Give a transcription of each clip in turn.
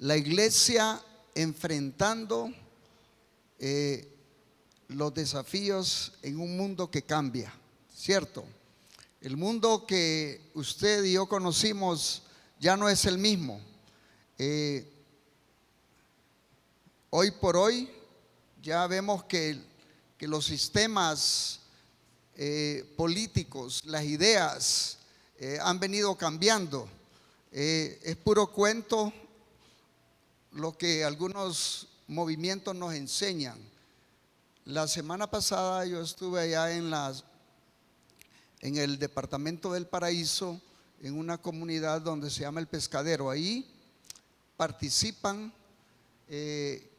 la iglesia enfrentando los desafíos en un mundo que cambia, ¿cierto? El mundo que usted y yo conocimos ya no es el mismo. Hoy por hoy ya vemos que los sistemas políticos, las ideas han venido cambiando. Es puro cuento lo que algunos movimientos nos enseñan. La semana pasada yo estuve allá en el departamento del Paraíso, en una comunidad donde se llama El Pescadero. Ahí participan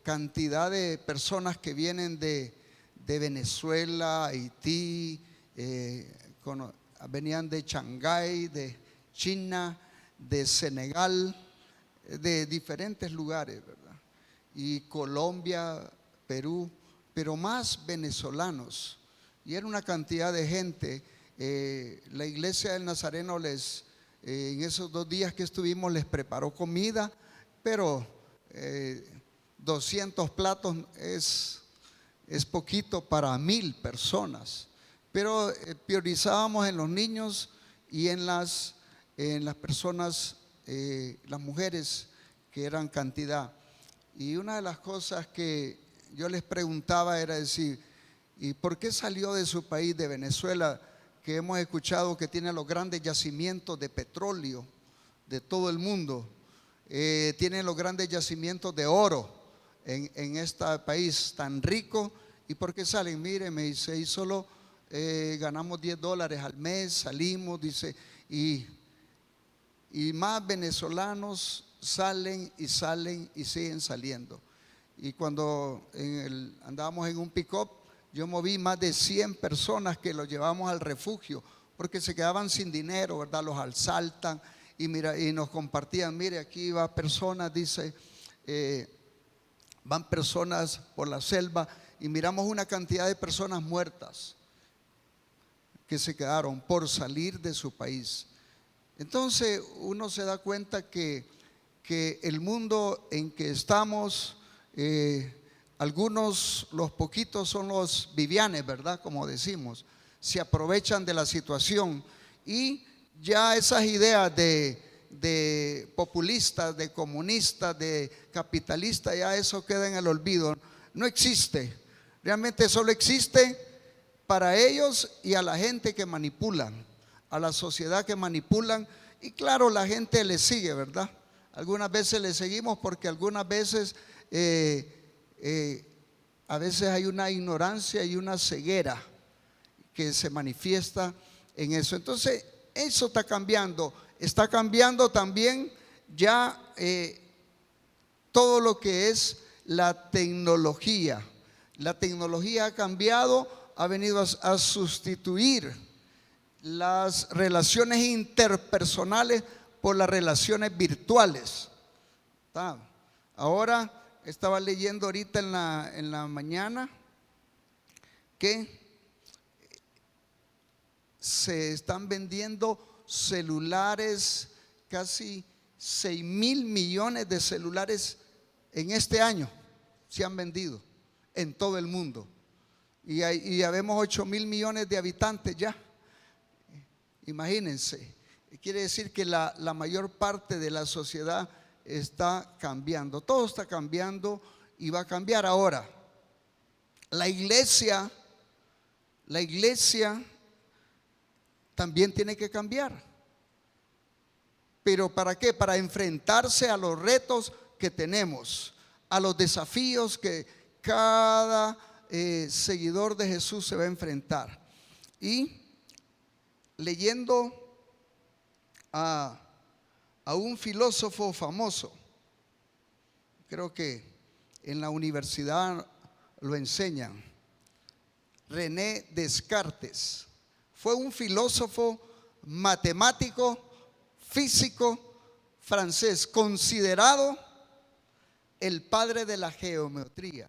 cantidad de personas que vienen de Venezuela, Haití, venían de Shanghái, de China, de Senegal, de diferentes lugares, ¿verdad? Y Colombia, Perú, pero más venezolanos. Y era una cantidad de gente. La iglesia del Nazareno en esos 2 días que estuvimos les preparó comida, pero 200 platos es poquito para 1000 personas. Pero priorizábamos en los niños y en las personas, las mujeres, que eran cantidad. Y una de las cosas que yo les preguntaba era decir, ¿y por qué salió de su país, de Venezuela, que hemos escuchado que tiene los grandes yacimientos de petróleo de todo el mundo? Tiene los grandes yacimientos de oro en este país tan rico. ¿Y por qué salen? Mire, me dice, y solo ganamos $10 al mes, salimos, dice, y más venezolanos salen y siguen saliendo. Y cuando andábamos en un pick-up, yo moví más de 100 personas que los llevamos al refugio, porque se quedaban sin dinero, ¿verdad? Los asaltan y mira, y nos compartían, mire, aquí va personas, dice, van personas por la selva, y miramos una cantidad de personas muertas que se quedaron por salir de su país. Entonces uno se da cuenta que el mundo en que estamos, algunos, los poquitos son los vivianes, ¿verdad? Como decimos, se aprovechan de la situación, y ya esas ideas de populistas, de comunistas, de capitalistas, ya eso queda en el olvido, no existe. Realmente solo existe para ellos y a la gente que manipulan, a la sociedad que manipulan. Y claro, la gente le sigue, ¿verdad? Algunas veces le seguimos porque algunas veces a veces hay una ignorancia y una ceguera que se manifiesta en eso. Entonces eso está cambiando también ya todo lo que es la tecnología. La tecnología ha cambiado, ha venido a sustituir las relaciones interpersonales por las relaciones virtuales. Ahora estaba leyendo ahorita en la mañana que se están vendiendo celulares, casi 6,000 millones de celulares en este año se han vendido en todo el mundo. Y ya vemos 8,000 millones de habitantes ya. Imagínense, quiere decir que la mayor parte de la sociedad está cambiando. Todo está cambiando y va a cambiar. Ahora, la iglesia también tiene que cambiar. ¿Pero para qué? Para enfrentarse a los retos que tenemos, a los desafíos que cada seguidor de Jesús se va a enfrentar. Y leyendo a un filósofo famoso, creo que en la universidad lo enseñan, René Descartes. Fue un filósofo, matemático, físico francés, considerado el padre de la geometría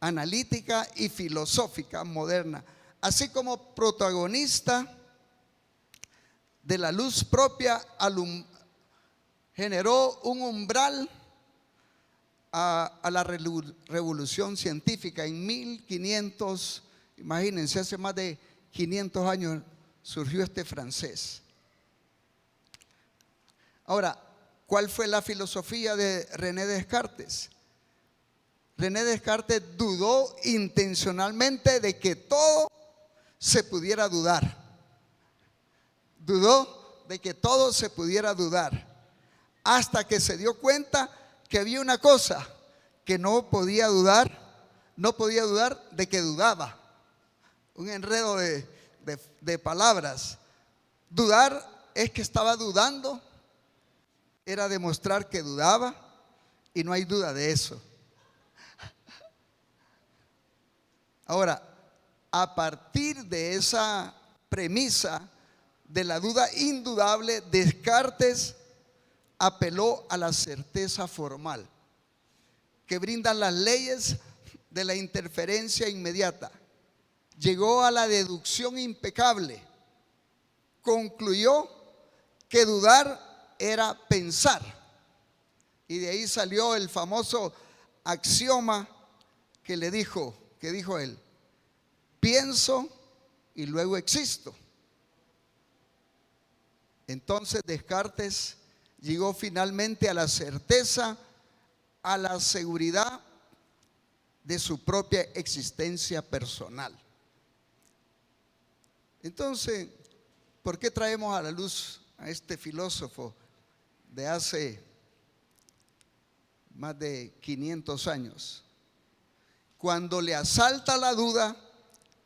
analítica y filosófica moderna, así como protagonista de la luz propia, generó un umbral a la revolución científica en 1500, imagínense, hace más de 500 años surgió este francés. Ahora, ¿cuál fue la filosofía de René Descartes? René Descartes dudó intencionalmente de que todo se pudiera dudar. Dudó de que todo se pudiera dudar, hasta que se dio cuenta que había una cosa que no podía dudar de que dudaba. Un enredo de palabras. Dudar es que estaba dudando, era demostrar que dudaba, y no hay duda de eso. Ahora, a partir de esa premisa de la duda indudable, Descartes apeló a la certeza formal que brindan las leyes de la interferencia inmediata. Llegó a la deducción impecable. Concluyó que dudar era pensar. Y de ahí salió el famoso axioma que dijo él: pienso y luego existo. Entonces Descartes llegó finalmente a la certeza, a la seguridad de su propia existencia personal. Entonces, ¿por qué traemos a la luz a este filósofo de hace más de 500 años? Cuando le asalta la duda,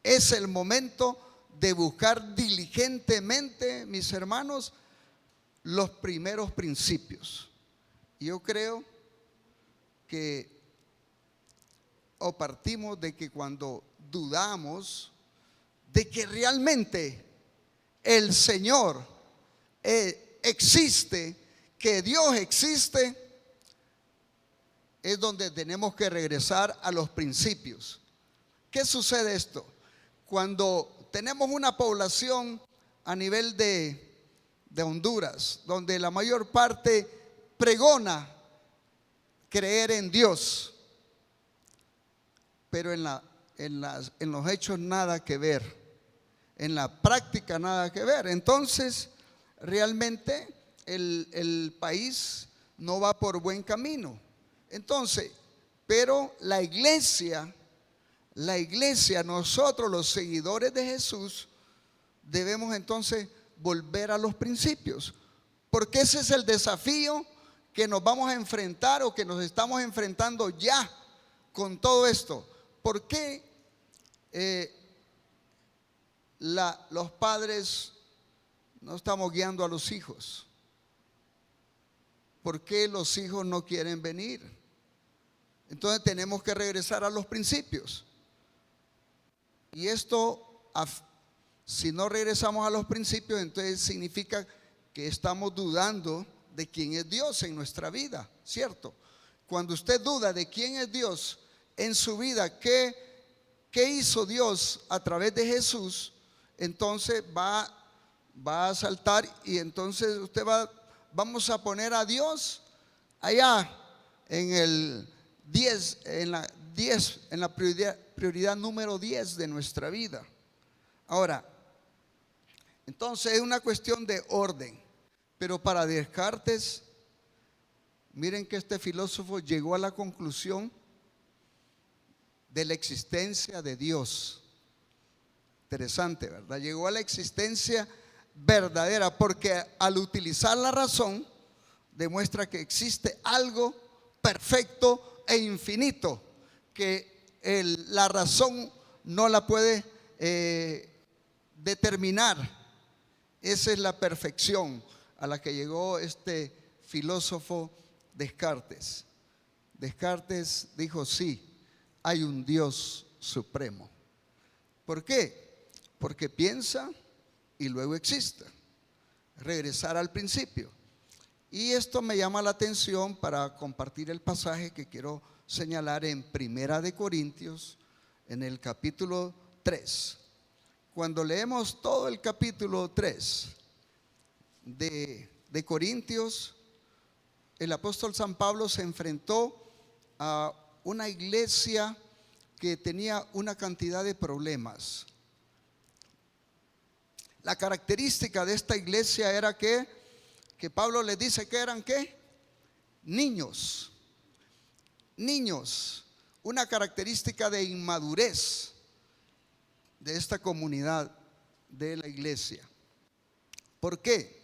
es el momento de buscar diligentemente, mis hermanos, los primeros principios. Yo creo que partimos de que cuando dudamos de que realmente el Señor existe, que Dios existe, es donde tenemos que regresar a los principios. ¿Qué sucede esto? Cuando tenemos una población a nivel de Honduras, donde la mayor parte pregona creer en Dios, pero en los hechos nada que ver, en la práctica nada que ver. Entonces, realmente el país no va por buen camino. Entonces, pero la iglesia, nosotros los seguidores de Jesús, debemos entonces volver a los principios, porque ese es el desafío que nos vamos a enfrentar, o que nos estamos enfrentando ya con todo esto. ¿Por qué los padres no estamos guiando a los hijos? ¿Por qué los hijos no quieren venir? Entonces tenemos que regresar a los principios. Y esto, si no regresamos a los principios, entonces significa que estamos dudando de quién es Dios en nuestra vida, ¿cierto? Cuando usted duda de quién es Dios en su vida, qué hizo Dios a través de Jesús, entonces va a saltar, y entonces vamos a poner a Dios allá en el 10, en la prioridad número 10 de nuestra vida. Ahora, entonces es una cuestión de orden. Pero para Descartes, miren que este filósofo llegó a la conclusión de la existencia de Dios. Interesante, ¿verdad? Llegó a la existencia verdadera, porque al utilizar la razón demuestra que existe algo perfecto e infinito, que la razón no la puede determinar. Esa es la perfección a la que llegó este filósofo Descartes. Descartes dijo: sí, hay un Dios supremo. ¿Por qué? Porque piensa y luego existe. Regresar al principio. Y esto me llama la atención para compartir el pasaje que quiero señalar en Primera de Corintios, en el capítulo 3. Cuando leemos todo el capítulo 3 de Corintios, el apóstol San Pablo se enfrentó a una iglesia que tenía una cantidad de problemas. La característica de esta iglesia era que Pablo les dice que eran ¿qué? Niños. Niños. Una característica de inmadurez de esta comunidad de la iglesia. ¿Por qué?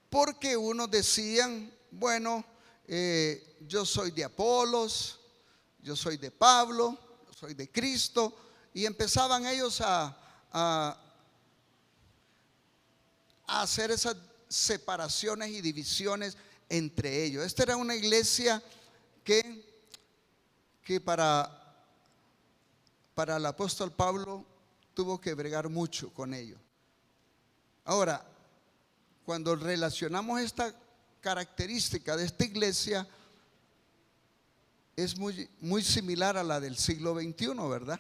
Porque unos decían, bueno, yo soy de Apolos, yo soy de Pablo, yo soy de Cristo, y empezaban ellos a hacer esas separaciones y divisiones entre ellos. Esta era una iglesia que para el apóstol Pablo tuvo que bregar mucho con ello. Ahora, cuando relacionamos esta característica de esta iglesia, es muy similar a la del siglo XXI, ¿verdad?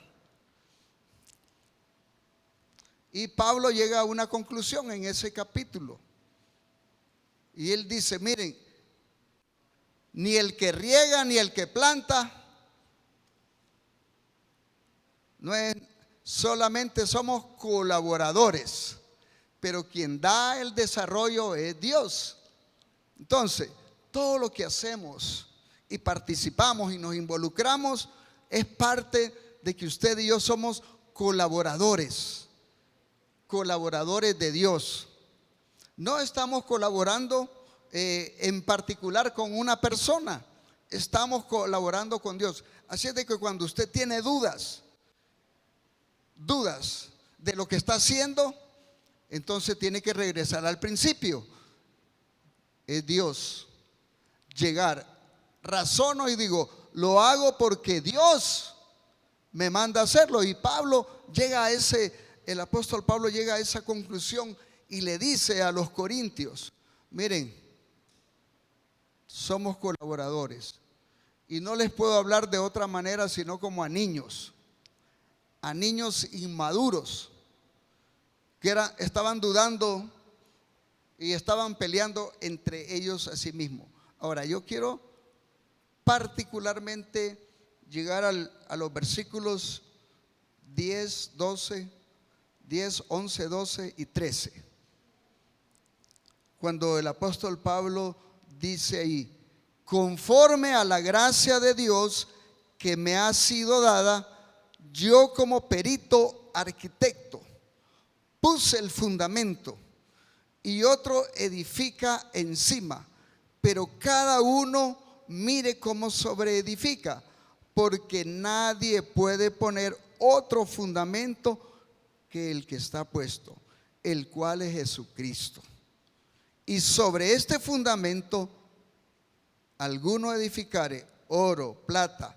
Y Pablo llega a una conclusión en ese capítulo. Y él dice, miren, ni el que riega ni el que planta, no es solamente somos colaboradores, pero quien da el desarrollo es Dios. Entonces, todo lo que hacemos y participamos y nos involucramos es parte de que usted y yo somos colaboradores de Dios. No estamos colaborando en particular con una persona, estamos colaborando con Dios. Así es de que cuando usted tiene dudas de lo que está haciendo, entonces tiene que regresar al principio. Es Dios. Llegar, razono y digo, lo hago porque Dios me manda a hacerlo. Y Pablo llega a el apóstol Pablo llega a esa conclusión y le dice a los corintios, miren, somos colaboradores. Y no les puedo hablar de otra manera sino como a niños inmaduros que estaban dudando y estaban peleando entre ellos a sí mismos. Ahora, yo quiero particularmente llegar a los versículos 10, 11, 12 y 13. Cuando el apóstol Pablo dice ahí, conforme a la gracia de Dios que me ha sido dada, yo como perito arquitecto puse el fundamento y otro edifica encima, pero cada uno mire cómo sobreedifica, porque nadie puede poner otro fundamento que el que está puesto, el cual es Jesucristo. Y sobre este fundamento alguno edificare oro, plata,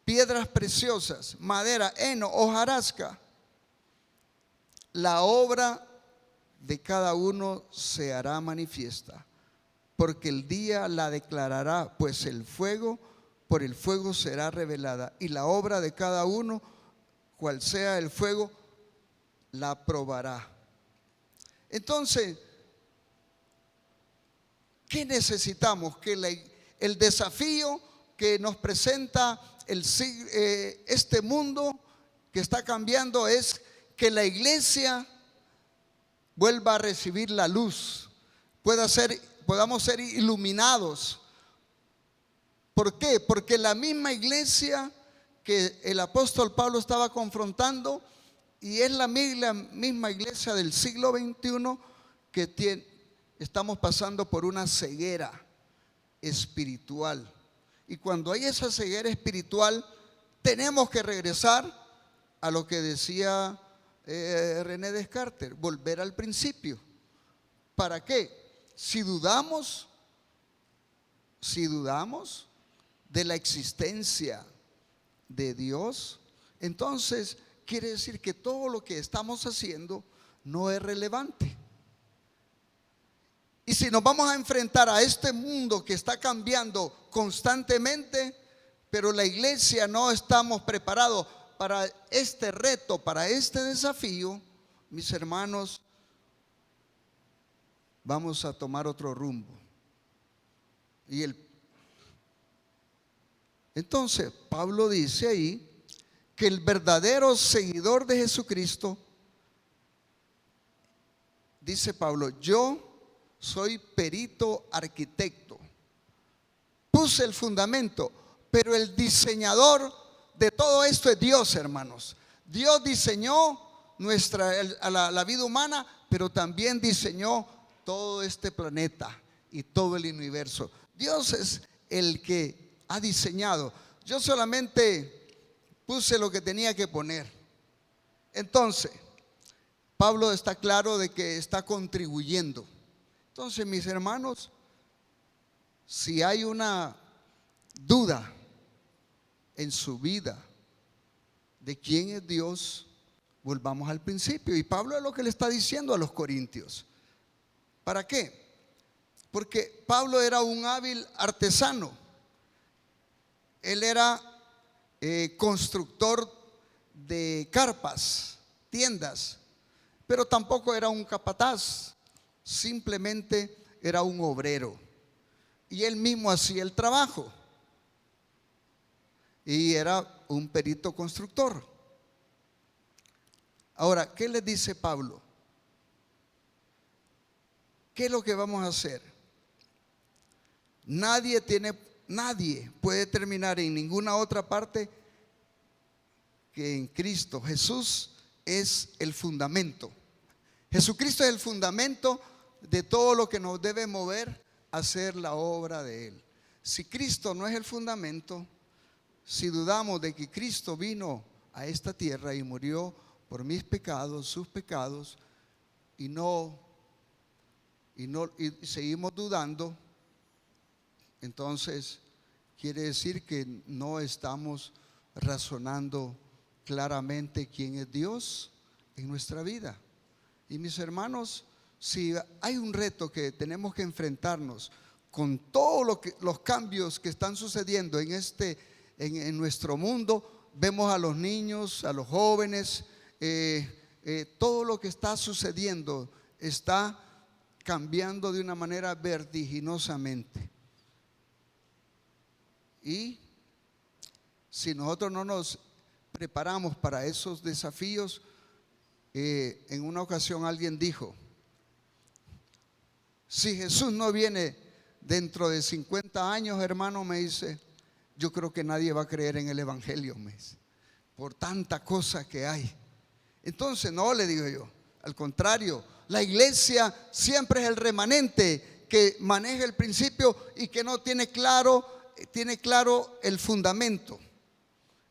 piedras preciosas, madera, heno, hojarasca. La obra de cada uno se hará manifiesta, porque el día la declarará, pues por el fuego será revelada, y la obra de cada uno, cual sea el fuego, la probará. Entonces, ¿qué necesitamos? Que el desafío que nos presenta este mundo que está cambiando es que la iglesia vuelva a recibir la luz, podamos ser iluminados. ¿Por qué? Porque la misma iglesia que el apóstol Pablo estaba confrontando, y es la misma iglesia del siglo XXI que estamos pasando por una ceguera espiritual. Y cuando hay esa ceguera espiritual, tenemos que regresar a lo que decía René Descartes, volver al principio. ¿Para qué? Si dudamos de la existencia de Dios, entonces quiere decir que todo lo que estamos haciendo no es relevante. Y si nos vamos a enfrentar a este mundo que está cambiando constantemente, pero la iglesia no estamos preparados para este reto, para este desafío, mis hermanos, vamos a tomar otro rumbo. Y Entonces, Pablo dice ahí que el verdadero seguidor de Jesucristo, dice Pablo, yo soy perito arquitecto. Puse el fundamento, pero el diseñador de todo esto es Dios, hermanos. Dios diseñó la vida humana, pero también diseñó todo este planeta y todo el universo. Dios es el que ha diseñado. Yo solamente puse lo que tenía que poner. Entonces, Pablo está claro de que está contribuyendo. Entonces, mis hermanos, si hay una duda en su vida de quién es Dios, volvamos al principio. Y Pablo es lo que le está diciendo a los corintios. ¿Para qué? Porque Pablo era un hábil artesano. Él era constructor de carpas, tiendas, pero tampoco era un capataz, simplemente era un obrero. Y él mismo hacía el trabajo. Y era un perito constructor. Ahora, ¿qué le dice Pablo? ¿Qué es lo que vamos a hacer? Nadie puede terminar en ninguna otra parte que en Cristo. Jesús es el fundamento. Jesucristo es el fundamento de todo lo que nos debe mover a hacer la obra de Él. Si Cristo no es el fundamento, si dudamos de que Cristo vino a esta tierra y murió por mis pecados, sus pecados, y seguimos dudando, entonces quiere decir que no estamos razonando claramente quién es Dios en nuestra vida. Y mis hermanos, si hay un reto que tenemos que enfrentarnos con todos los cambios que están sucediendo en nuestro mundo, vemos a los niños, a los jóvenes, todo lo que está sucediendo está cambiando de una manera vertiginosamente. Y si nosotros no nos preparamos para esos desafíos, en una ocasión alguien dijo, si Jesús no viene dentro de 50 años, hermano, me dice, yo creo que nadie va a creer en el evangelio, me dice, por tanta cosa que hay. Entonces, no, le digo yo, al contrario, la iglesia siempre es el remanente que maneja el principio y que no tiene claro el fundamento.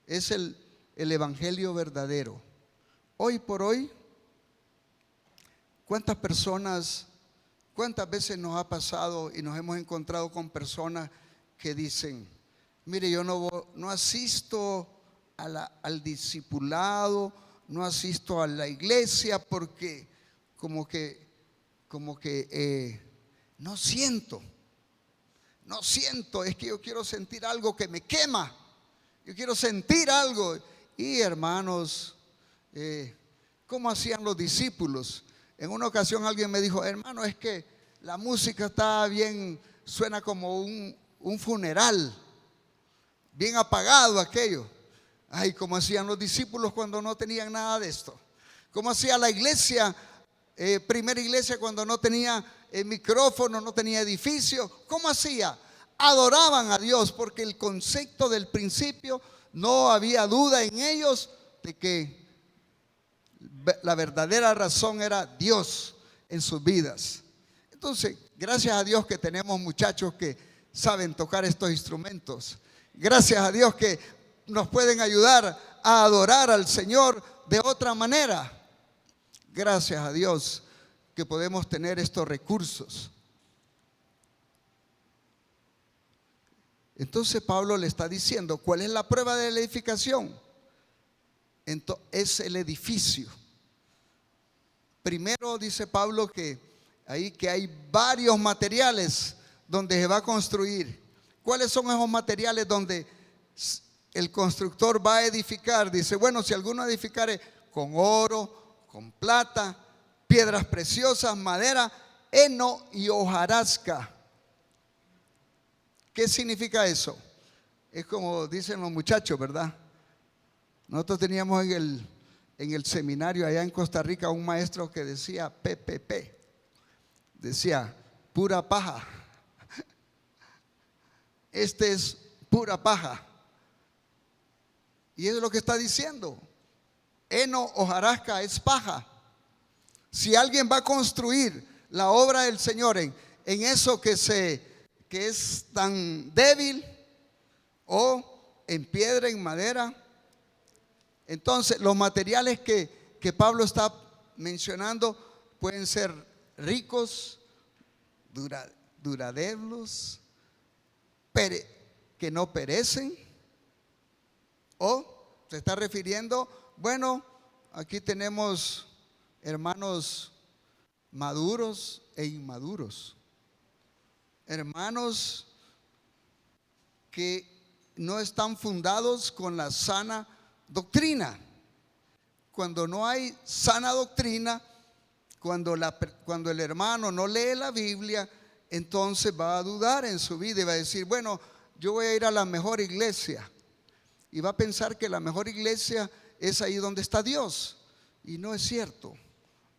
Es el evangelio verdadero. Hoy por hoy, ¿cuántas veces nos ha pasado y nos hemos encontrado con personas que dicen, mire, yo no asisto al discipulado, no asisto a la iglesia porque como que no siento, es que yo quiero sentir algo que me quema, yo quiero sentir algo. Y hermanos, ¿cómo hacían los discípulos? En una ocasión alguien me dijo, hermano, es que la música está bien, suena como un funeral, bien apagado aquello. Ay, ¿cómo hacían los discípulos cuando no tenían nada de esto? ¿Cómo hacía la iglesia, primera iglesia, cuando no tenía micrófono, no tenía edificio? ¿Cómo hacía? Adoraban a Dios, porque el concepto del principio, no había duda en ellos de que la verdadera razón era Dios en sus vidas. Entonces, gracias a Dios que tenemos muchachos que saben tocar estos instrumentos. Gracias a Dios que nos pueden ayudar a adorar al Señor de otra manera. Gracias a Dios que podemos tener estos recursos. Entonces Pablo le está diciendo, ¿cuál es la prueba de la edificación? Es el edificio. Primero dice Pablo que hay varios materiales donde se va a construir. ¿Cuáles son esos materiales donde el constructor va a edificar? Dice, bueno, si alguno edificare con oro, con plata, piedras preciosas, madera, heno y hojarasca. ¿Qué significa eso? Es como dicen los muchachos, ¿verdad? Nosotros teníamos en el seminario allá en Costa Rica un maestro que decía PPP, decía pura paja. Este es pura paja. Y eso es lo que está diciendo. Heno, hojarasca es paja. Si alguien va a construir la obra del Señor en eso que es tan débil, o en piedra, en madera, entonces los materiales que Pablo está mencionando pueden ser ricos, duraderos, que no perecen, o se está refiriendo, bueno, aquí tenemos hermanos maduros e inmaduros, hermanos que no están fundados con la sana doctrina. Cuando no hay sana doctrina, cuando el hermano no lee la Biblia, entonces va a dudar en su vida y va a decir, bueno, yo voy a ir a la mejor iglesia, y va a pensar que la mejor iglesia es ahí donde está Dios, y no es cierto.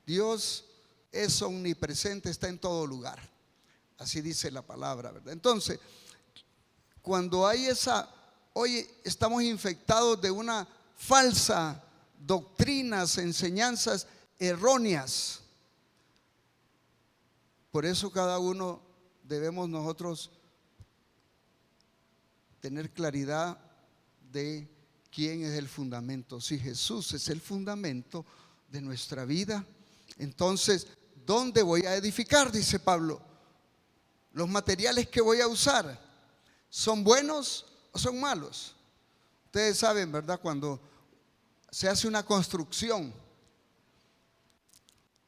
Dios es omnipresente, está en todo lugar, así dice la palabra, ¿verdad? Entonces, cuando hay hoy estamos infectados de una falsa doctrinas, enseñanzas erróneas. Por eso cada uno debemos nosotros tener claridad de quién es el fundamento. Si Jesús es el fundamento de nuestra vida, entonces, ¿dónde voy a edificar? Dice Pablo. Los materiales que voy a usar, ¿son buenos o son malos? Ustedes saben, ¿verdad? Cuando se hace una construcción,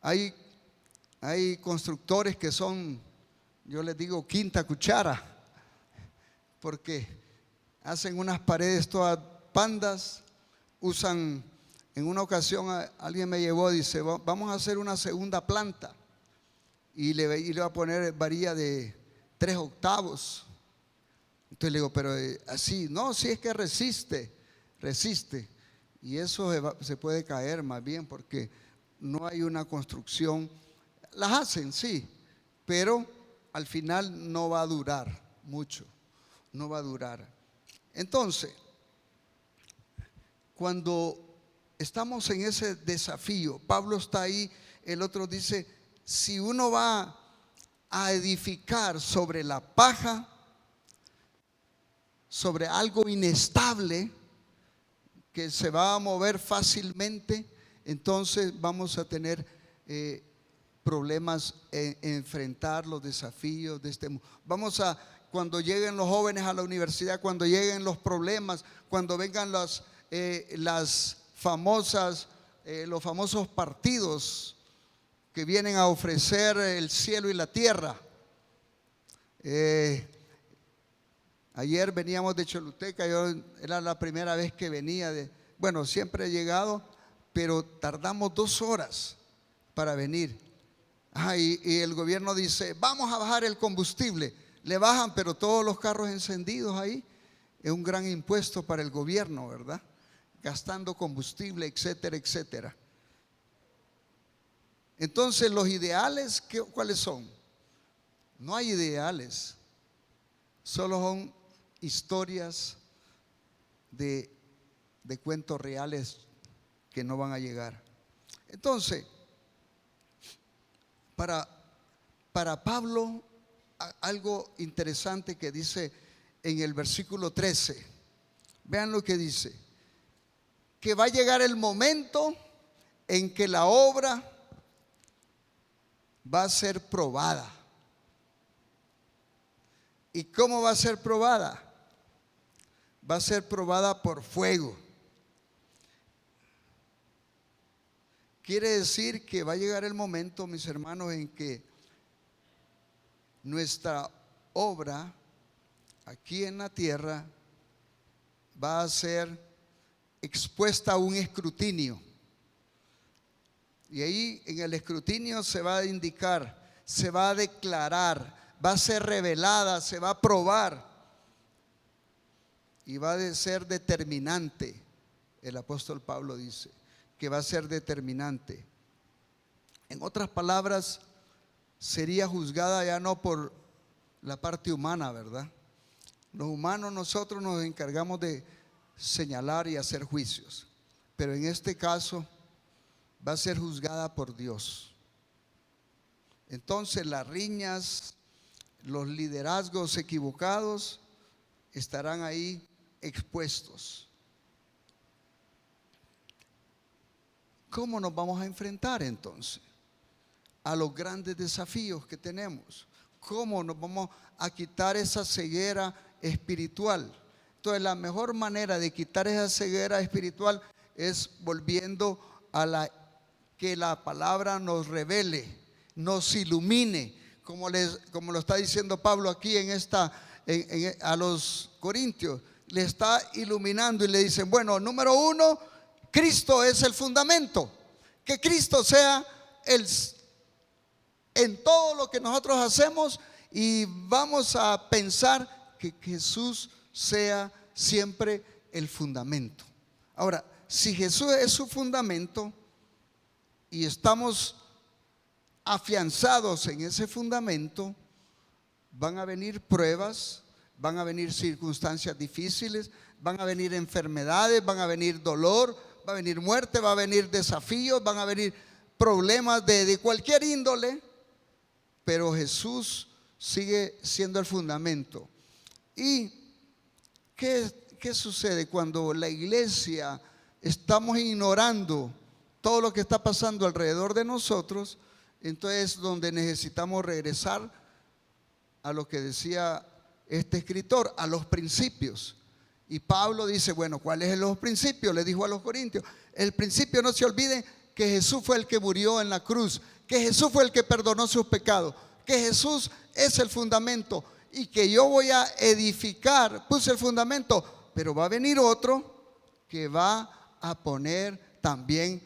hay constructores que son, yo les digo, quinta cuchara, porque hacen unas paredes todas pandas, usan, en una ocasión alguien me llevó, dice, vamos a hacer una segunda planta, y le va a poner varilla de 3 octavos. Entonces le digo, pero así, no, si es que resiste, y eso se puede caer más bien, porque no hay una construcción. Las hacen, sí, pero al final no va a durar mucho, no va a durar. Entonces, cuando estamos en ese desafío, Pablo está ahí, el otro dice, si uno va a edificar sobre la paja, sobre algo inestable que se va a mover fácilmente, entonces vamos a tener problemas en enfrentar los desafíos de este mundo. Cuando lleguen los jóvenes a la universidad, cuando lleguen los problemas, cuando vengan los famosos partidos que vienen a ofrecer el cielo y la tierra. Ayer veníamos de Choluteca, era la primera vez que venía bueno, siempre he llegado, pero tardamos 2 horas para venir. Y el gobierno dice, vamos a bajar el combustible. Le bajan, pero todos los carros encendidos ahí, es un gran impuesto para el gobierno, ¿verdad? Gastando combustible, etcétera, etcétera. Entonces, los ideales, ¿cuáles son? No hay ideales, solo son historias de cuentos reales que no van a llegar. Entonces, para Pablo, algo interesante que dice en el versículo 13, vean lo que dice, que va a llegar el momento en que la obra va a ser probada. ¿Y cómo va a ser probada? Va a ser probada por fuego. Quiere decir que va a llegar el momento, mis hermanos, en que nuestra obra aquí en la tierra va a ser expuesta a un escrutinio. Y ahí en el escrutinio se va a indicar, se va a declarar, va a ser revelada, se va a probar. y va a ser determinante. El apóstol Pablo dice que va a ser determinante. En otras palabras, sería juzgada ya no por la parte humana, ¿verdad? Los humanos nosotros nos encargamos de señalar y hacer juicios, pero en este caso va a ser juzgada por Dios. Entonces las riñas, los liderazgos equivocados estarán ahí expuestos. ¿Cómo nos vamos a enfrentar entonces a los grandes desafíos que tenemos? ¿Cómo nos vamos a quitar esa ceguera espiritual? Entonces la mejor manera de quitar esa ceguera espiritual es volviendo a que la palabra nos revele, nos ilumine, como lo está diciendo Pablo aquí a los Corintios. Le está iluminando y le dicen, bueno, número uno, Cristo es el fundamento. Que Cristo sea en todo lo que nosotros hacemos, y vamos a pensar que Jesús sea siempre el fundamento. Ahora, si Jesús es su fundamento y estamos afianzados en ese fundamento, van a venir pruebas, van a venir circunstancias difíciles, van a venir enfermedades, van a venir dolor, va a venir muerte, va a venir desafíos, van a venir problemas de cualquier índole, pero Jesús sigue siendo el fundamento. ¿Y qué sucede cuando la iglesia estamos ignorando todo lo que está pasando alrededor de nosotros? Entonces, donde necesitamos regresar a lo que decía este escritor, a los principios. Y Pablo dice, bueno, ¿cuáles son los principios? Le dijo a los corintios, el principio, no se olviden que Jesús fue el que murió en la cruz, que Jesús fue el que perdonó sus pecados, que Jesús es el fundamento y que yo voy a edificar. Puse el fundamento, pero va a venir otro que va a poner también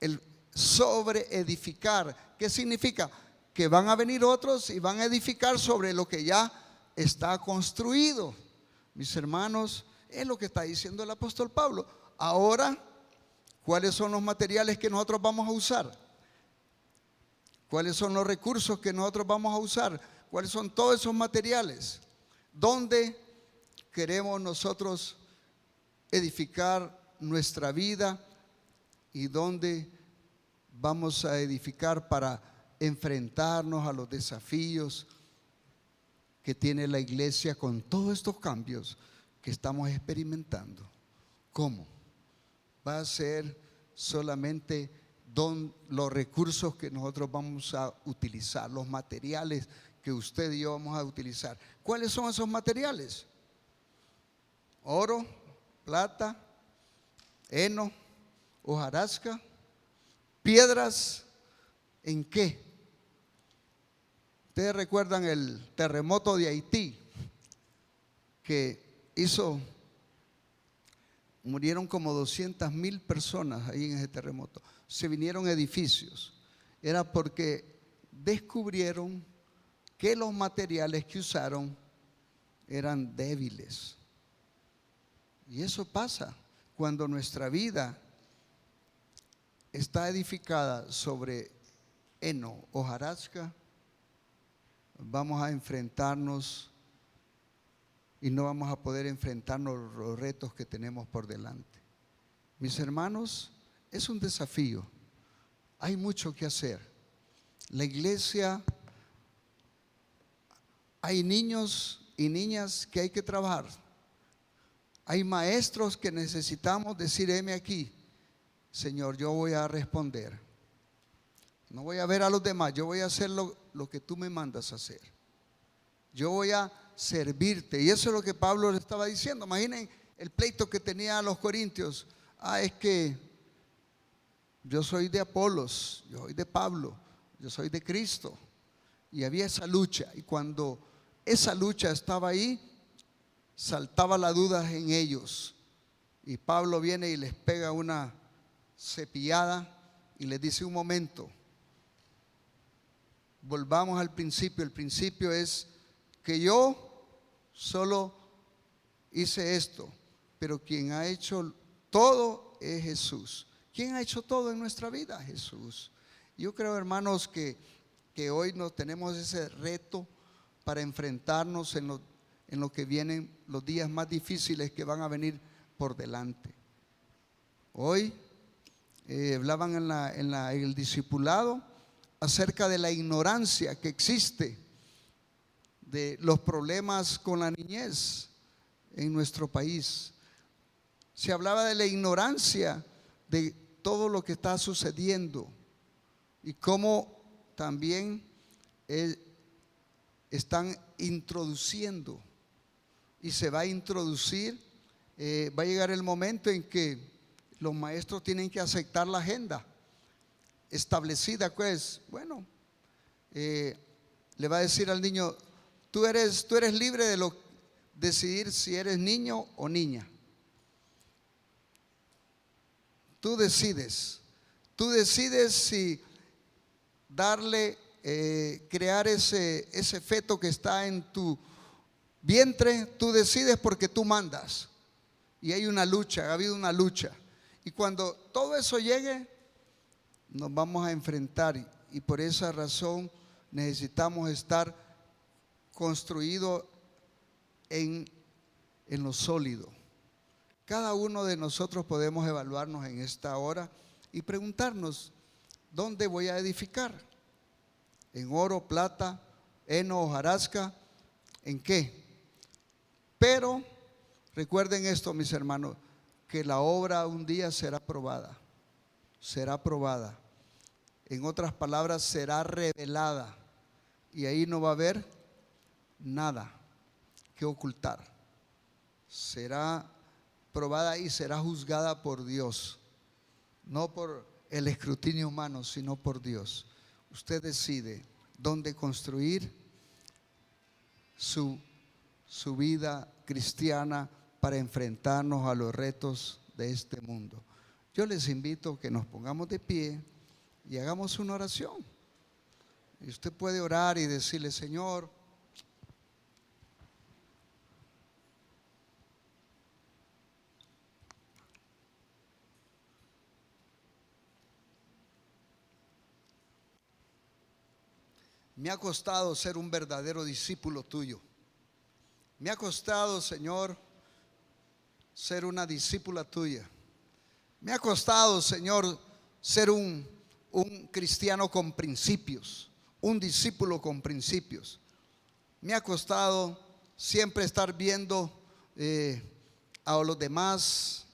el sobre edificar. ¿Qué significa? Que van a venir otros y van a edificar sobre lo que ya está construido. Mis hermanos, es lo que está diciendo el apóstol Pablo. Ahora, ¿cuáles son los materiales que nosotros vamos a usar? ¿Cuáles son los recursos que nosotros vamos a usar? ¿Cuáles son todos esos materiales? ¿Dónde queremos nosotros edificar nuestra vida y dónde vamos a edificar para enfrentarnos a los desafíos que tiene la iglesia con todos estos cambios que estamos experimentando? ¿Cómo? Va a ser solamente los recursos que nosotros vamos a utilizar, los materiales que usted y yo vamos a utilizar. ¿Cuáles son esos materiales? Oro, plata, heno, hojarasca, piedras. ¿En qué? Ustedes recuerdan el terremoto de Haití que murieron como 200,000 personas ahí en ese terremoto. Se vinieron edificios. Era porque descubrieron que los materiales que usaron eran débiles. Y eso pasa cuando nuestra vida está edificada sobre heno, hojarasca. Vamos a enfrentarnos y no vamos a poder enfrentarnos los retos que tenemos por delante. Mis hermanos, es un desafío. Hay mucho que hacer. La iglesia, hay niños y niñas que hay que trabajar. Hay maestros que necesitamos decir, heme aquí, Señor, yo voy a responder. No voy a ver a los demás, yo voy a hacer lo que tú me mandas a hacer. Yo voy a servirte. Y eso es lo que Pablo le estaba diciendo. Imaginen el pleito que tenía a los corintios. Es que yo soy de Apolos, yo soy de Pablo, yo soy de Cristo. Y había esa lucha. Y cuando esa lucha estaba ahí, saltaba la duda en ellos. Y Pablo viene y les pega una cepillada y les dice, un momento, volvamos al principio. El principio es que yo solo hice esto. pero quien ha hecho todo es Jesús. ¿Quién ha hecho todo en nuestra vida? Jesús. Yo creo, hermanos, que hoy nos tenemos ese reto para enfrentarnos en lo que vienen los días más difíciles que van a venir por delante. Hoy hablaban en el discipulado acerca de la ignorancia que existe, de los problemas con la niñez en nuestro país. Se hablaba de la ignorancia de todo lo que está sucediendo y cómo también están introduciendo y se va a introducir. Va a llegar el momento en que los maestros tienen que aceptar la agenda establecida, pues, bueno, le va a decir al niño, tú eres libre de decidir si eres niño o niña. Tú decides si darle, crear ese feto que está en tu vientre. Tú decides porque tú mandas. Y hay una lucha, ha habido una lucha. Y cuando todo eso llegue, nos vamos a enfrentar. Y por esa razón necesitamos estar construidos en lo sólido. Cada uno de nosotros podemos evaluarnos en esta hora y preguntarnos, ¿dónde voy a edificar? ¿En oro, plata, heno, hojarasca? ¿En qué? Pero recuerden esto, mis hermanos, que la obra un día será probada. Será probada. En otras palabras, será revelada. Y ahí no va a haber nada que ocultar. Será probada y será juzgada por Dios. No por el escrutinio humano, sino por Dios. Usted decide dónde construir su vida cristiana para enfrentarnos a los retos de este mundo. Yo les invito a que nos pongamos de pie y hagamos una oración. Y usted puede orar y decirle, Señor, me ha costado ser un verdadero discípulo tuyo. Me ha costado, Señor, ser una discípula tuya. Me ha costado, Señor, ser un cristiano con principios, un discípulo con principios. Me ha costado siempre estar viendo a los demás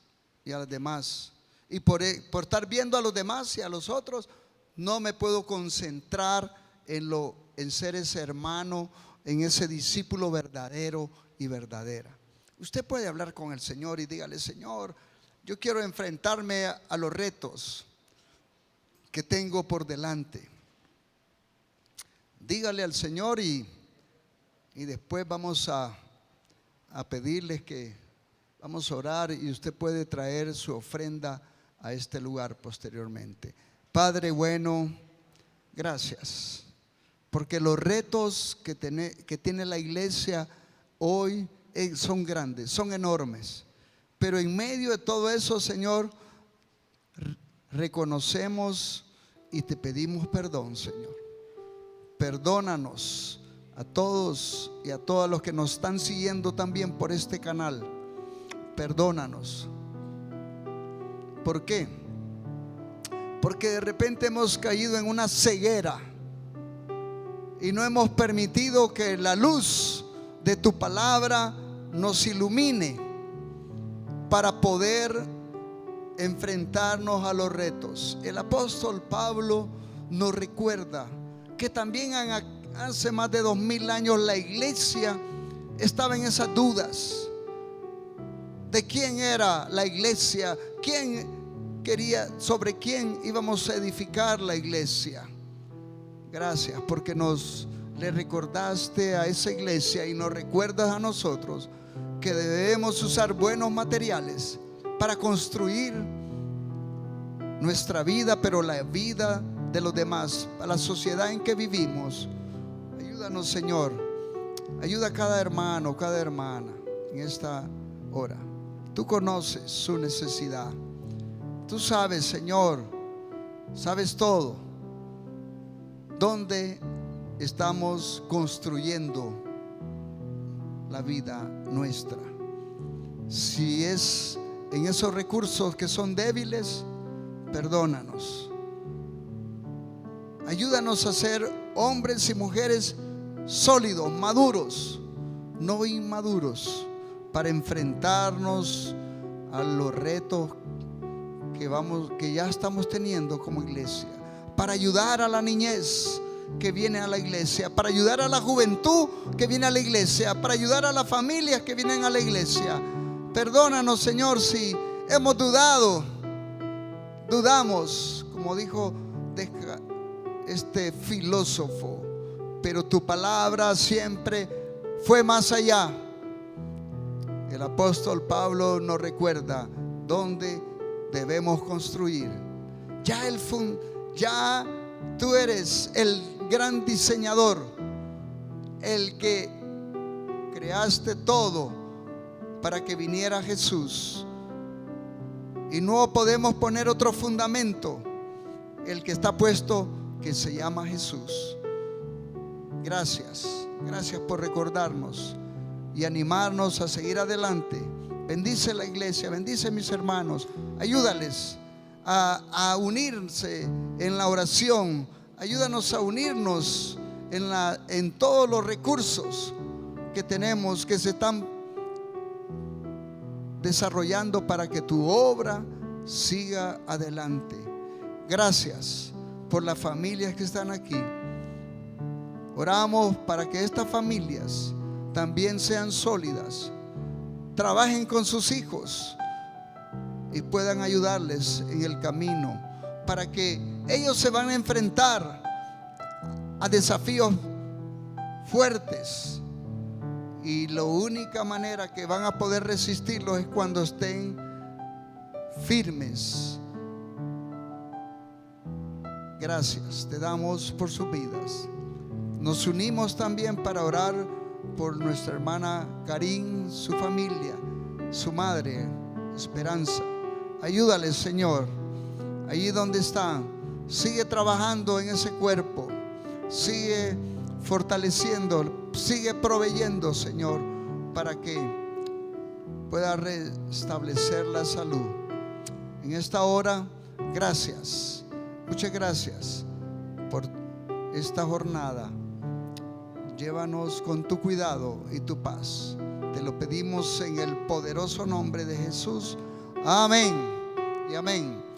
y a las demás. Y por estar viendo a los demás y a los otros, no me puedo concentrar en ser ese hermano, en ese discípulo verdadero y verdadera. Usted puede hablar con el Señor y dígale, Señor, yo quiero enfrentarme a los retos que tengo por delante. Dígale al Señor y después vamos a pedirles que vamos a orar y usted puede traer su ofrenda a este lugar posteriormente. Padre bueno, gracias, porque los retos que tiene la iglesia hoy son grandes, son enormes. Pero en medio de todo eso, Señor, reconocemos y te pedimos perdón, Señor. Perdónanos a todos y a todos los que nos están siguiendo también por este canal. Perdónanos. ¿Por qué? Porque de repente hemos caído en una ceguera y no hemos permitido que la luz de tu palabra nos ilumine para poder enfrentarnos a los retos. El apóstol Pablo nos recuerda que también hace más de 2000 años la iglesia estaba en esas dudas de quién era la iglesia, sobre quién íbamos a edificar la iglesia. Gracias porque le recordaste a esa iglesia y nos recuerdas a nosotros que debemos usar buenos materiales para construir nuestra vida, pero la vida de los demás, a la sociedad en que vivimos. Ayúdanos, Señor. Ayuda a cada hermano, cada hermana en esta hora. Tú conoces su necesidad. Tú sabes, Señor, sabes todo. ¿Dónde estamos construyendo la vida nuestra? Si es en esos recursos que son débiles, perdónanos. Ayúdanos a ser hombres y mujeres sólidos, maduros, no inmaduros, para enfrentarnos a los retos que ya estamos teniendo como iglesia, para ayudar a la niñez que viene a la iglesia, para ayudar a la juventud que viene a la iglesia, para ayudar a las familias que vienen a la iglesia. Perdónanos, Señor, si hemos dudamos, como dijo este filósofo, pero tu palabra siempre fue más allá. El apóstol Pablo nos recuerda dónde debemos construir. Ya tú eres el gran diseñador, el que creaste todo para que viniera Jesús, y no podemos poner otro fundamento, el que está puesto, que se llama Jesús. Gracias por recordarnos y animarnos a seguir adelante. Bendice la iglesia, bendice a mis hermanos, ayúdales a unirse en la oración, ayúdanos a unirnos en todos los recursos que tenemos, que se están desarrollando para que tu obra siga adelante. Gracias por las familias que están aquí. Oramos para que estas familias también sean sólidas, trabajen con sus hijos y puedan ayudarles en el camino, para que ellos se van a enfrentar a desafíos fuertes, y la única manera que van a poder resistirlos es cuando estén firmes. Gracias te damos por sus vidas. Nos unimos también para orar por nuestra hermana Karin, su familia, su madre Esperanza. Ayúdales, Señor, allí donde están. Sigue trabajando en ese cuerpo, sigue fortaleciendo, sigue proveyendo, Señor, para que pueda restablecer la salud. En esta hora, gracias, muchas gracias por esta jornada. Llévanos con tu cuidado y tu paz. Te lo pedimos en el poderoso nombre de Jesús. Amén y amén.